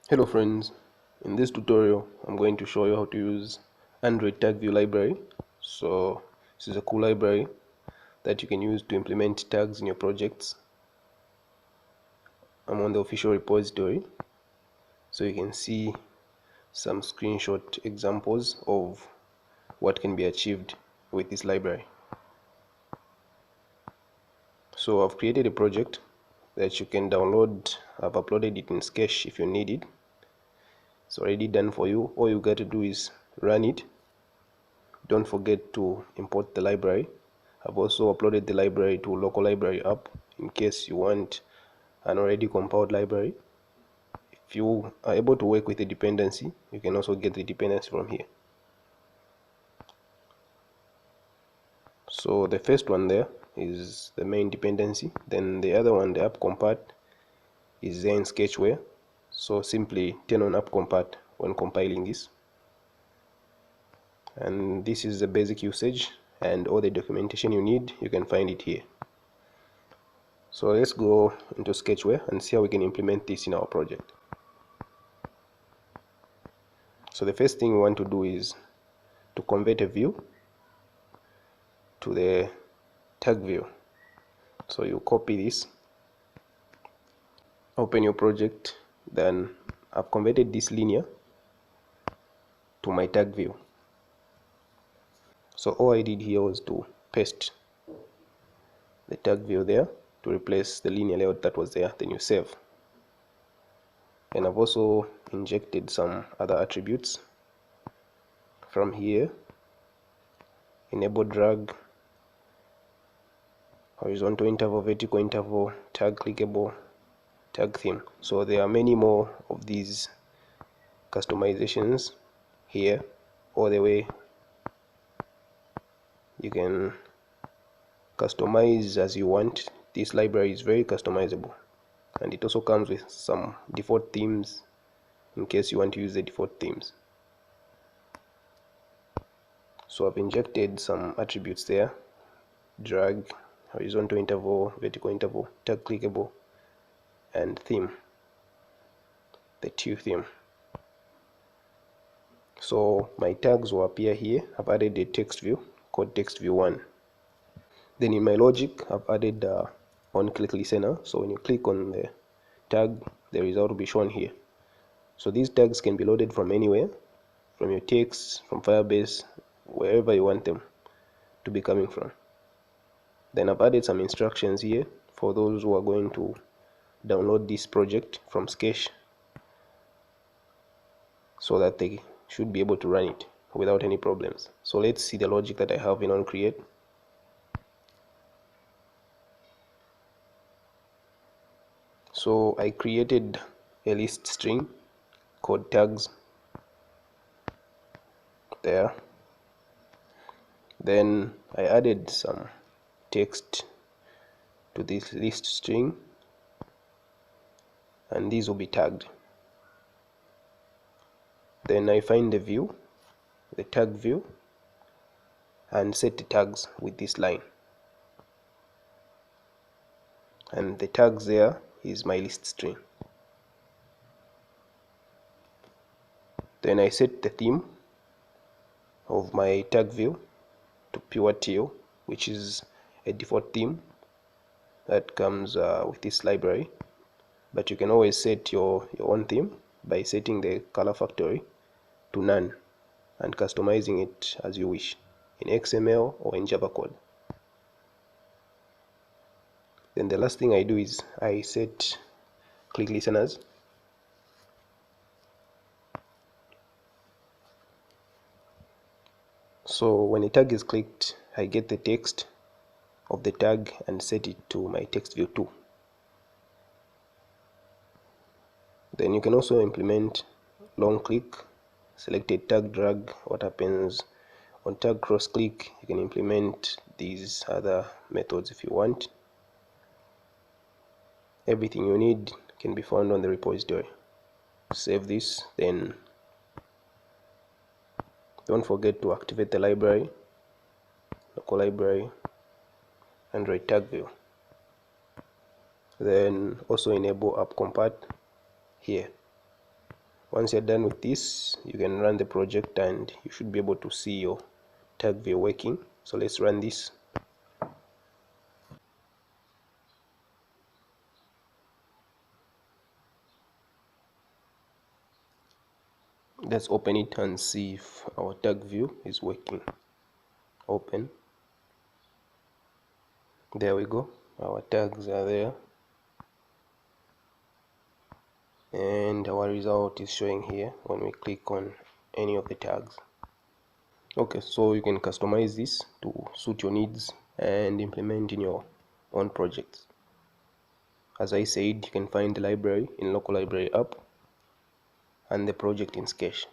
Hello friends, in this tutorial I'm going to show you how to use Android tag view library. So this is a cool library that you can use to implement tags in your projects. I'm on the official repository, so you can see some screenshot examples of what can be achieved with this library. So I've created a project that you can download. I've uploaded it in Sketch if you need it. It's already done for you. All you got to do is run it. Don't forget to import the library. I've also uploaded the library to local library app in case you want an already compiled library. If you are able to work with the dependency, you can also get the dependency from here. So the first one there is the main dependency, then the other one, the app compat, is there in Sketchware. So simply turn on app compat when compiling this, and this is the basic usage, and all the documentation you need, you can find it here. So let's go into Sketchware and see how we can implement this in our project. So the first thing we want to do is to convert a view to the tag view. So you copy this, open your project, then I've converted this linear to my tag view. So all I did here was to paste the tag view there to replace the linear layout that was there. Then you save. And I've also injected some other attributes from here: enable drag, horizontal interval, vertical interval, tag clickable, tag theme. So there are many more of these customizations here. All the way you can customize as you want. This library is very customizable, and it also comes with some default themes in case you want to use the default themes. So I've injected some attributes there: drag, horizontal interval, vertical interval, tag clickable, and theme, the two theme. So my tags will appear here. I've added a text view called text view 1. Then in my logic, I've added on click listener. So when you click on the tag, the result will be shown here. So these tags can be loaded from anywhere, from your text, from Firebase, wherever you want them to be coming from. Then I've added some instructions here for those who are going to download this project from Sketch, so that they should be able to run it without any problems. So let's see the logic that I have in onCreate. So I created a list string called tags there. Then I added some text to this list string, and these will be tagged. Then I find the view, the tag view, and set the tags with this line. And the tags there is my list string. Then I set the theme of my tag view to pure teal, which is a default theme that comes with this library. But you can always set your own theme by setting the color factory to none and customizing it as you wish in XML or in Java code. Then the last thing I do is I set click listeners. So when a tag is clicked, I get the text of the tag and set it to my text view 2. Then you can also implement long click, selected tag drag. What happens on tag cross click? You can implement these other methods if you want. Everything you need can be found on the repository. Save this, then don't forget to activate the library, local library, Android tag view. Then also enable app compat here. Once you're done with this, you can run the project and you should be able to see your tag view working. So let's run this. Let's open it and see if our tag view is working. Open. There we go. Our tags are there. And our result is showing here when we click on any of the tags. Okay, so you can customize this to suit your needs and implement in your own projects. As I said, you can find the library in local library app and the project in Sketch.